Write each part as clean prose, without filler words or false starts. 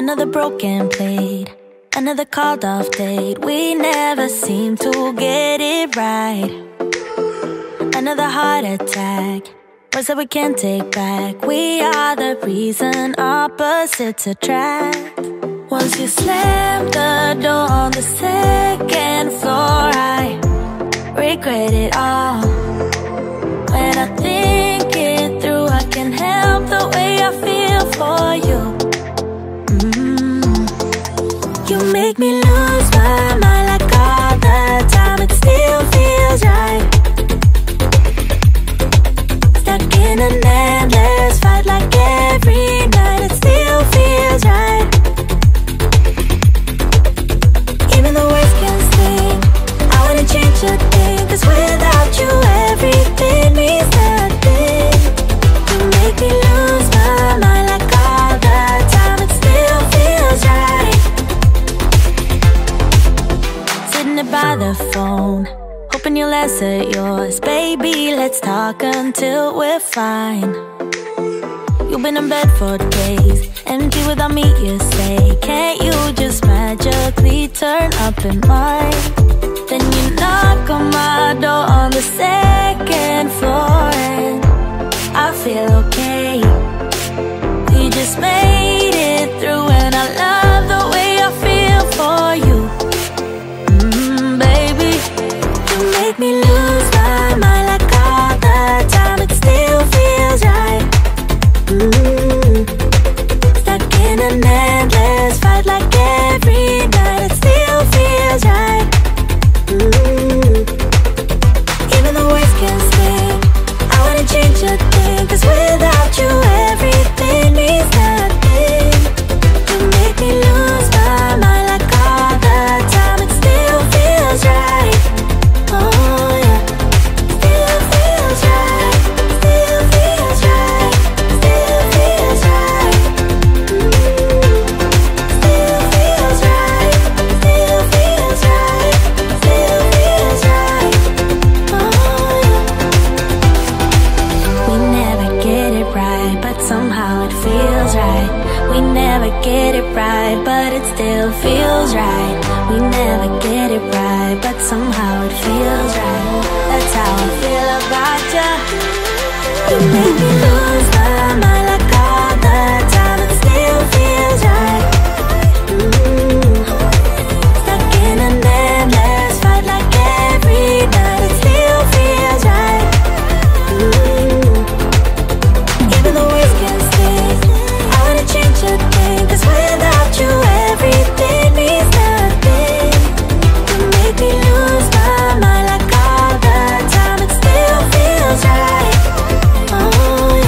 Another broken plate, another called off date. We never seem to get it right. Another heart attack, words that we can't take back. We are the reason opposites attract. Once you slam the door on the second floor, I regret it all. When I think it through, I can't help the way I feel for you. You make me lose my mind like all the time. It still feels right. Stuck in an endless fight like every night. It still feels right. Even the worst can sting. I wouldn't change a thing, 'cause without you everything means nothing. You make me lose my mind like all the time. It still feels right. Sitting by the phone, hoping you'll answer yours. Baby, let's talk until we're fine. You've been in bed for days, empty without me, you say. Can't you just magically turn up in mine? Then you knock on my door on the second floor, and I feel okay. We just made it through, and I love the way I feel for you. Baby, you make me lose my mind like all the time. It still feels right. Stuck in an endless fight like every night. It still feels right. Even the worst can sting. I wouldn't change a thing, 'cause without you everything means nothing. You make me lose my mind like all the time. It still feels right. Oh yeah. Still feels right. Still feels right. Still feels right. Still feels right. Still feels right. Still feels right. Oh yeah. We never get it right, but somehow it feels right. We never get it right, but it still feels right. We never get it right, but somehow it feels right. That's how I feel about you. You make me lose my mind like all the time. It still feels right. Stuck in an endless fight like every night. It still feels right. Even the worst can sting. I wouldn't change a thing, 'cause without you everything means nothing. You make me lose my mind like all the time. It still feels right. Oh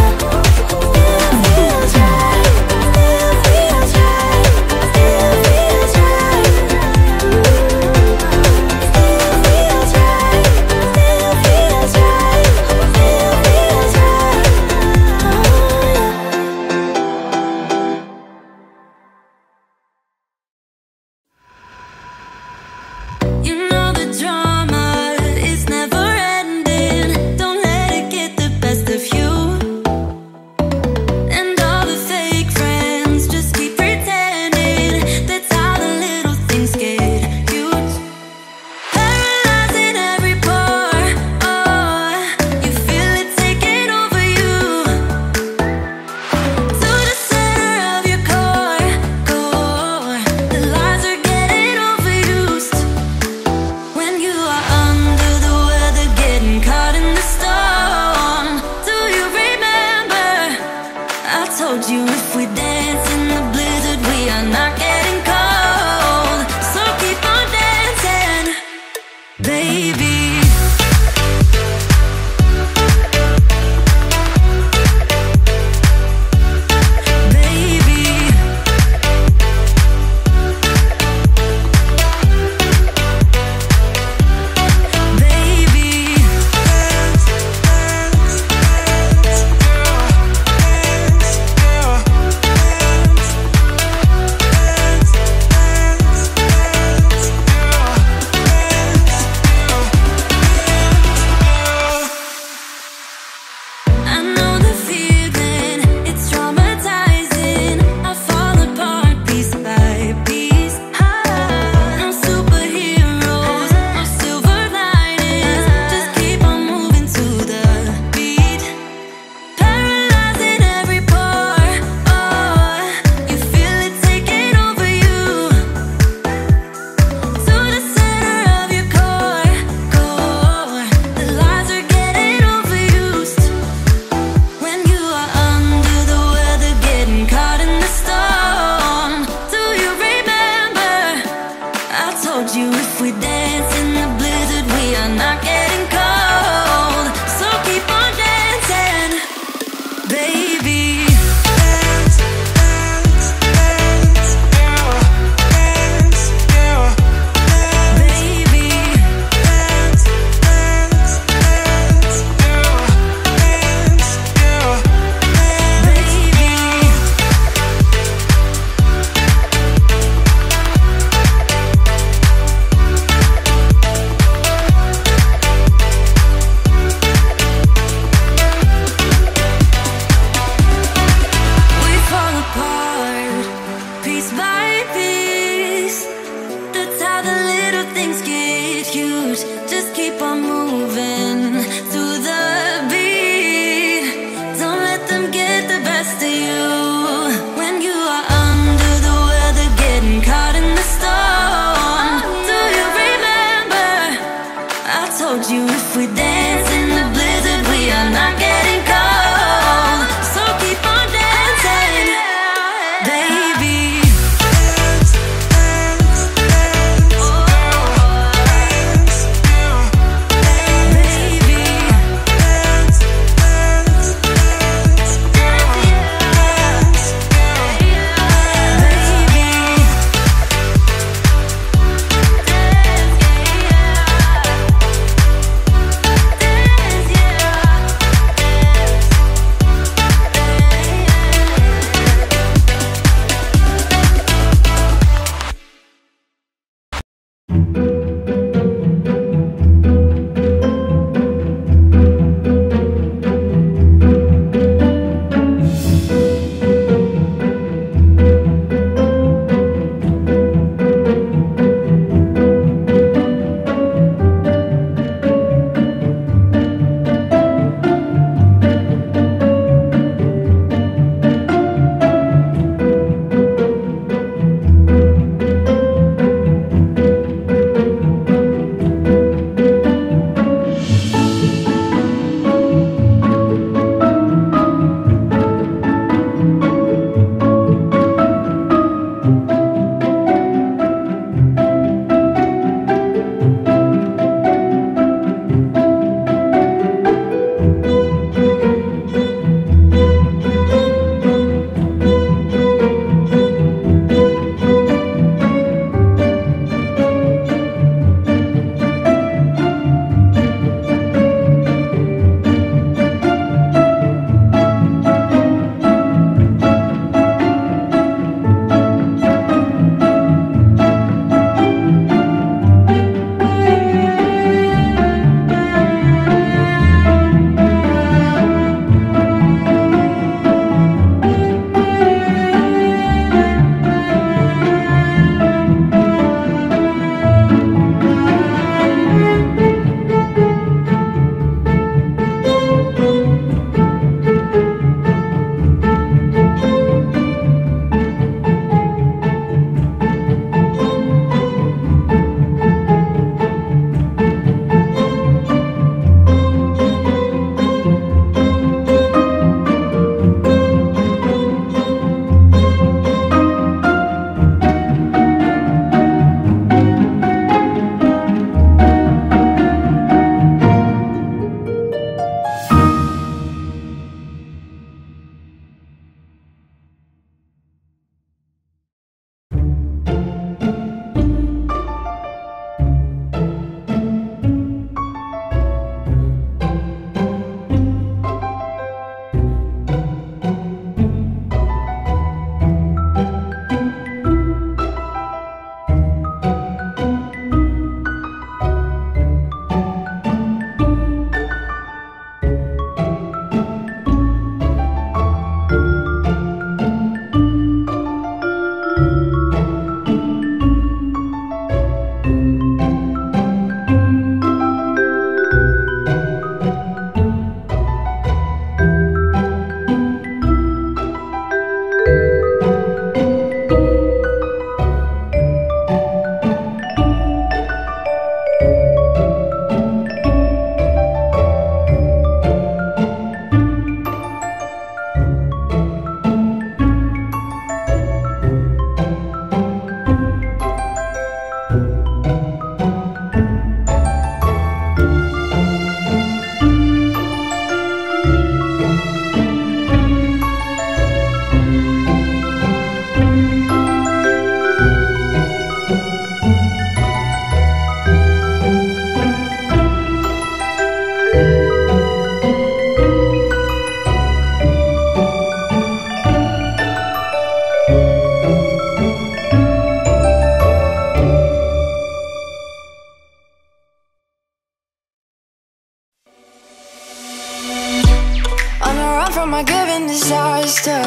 from my given disaster.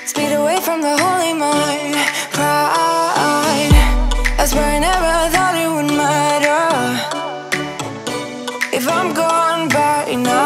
Speed away from the holy mind. Pride, that's where I never thought it would matter. If I'm gone by now,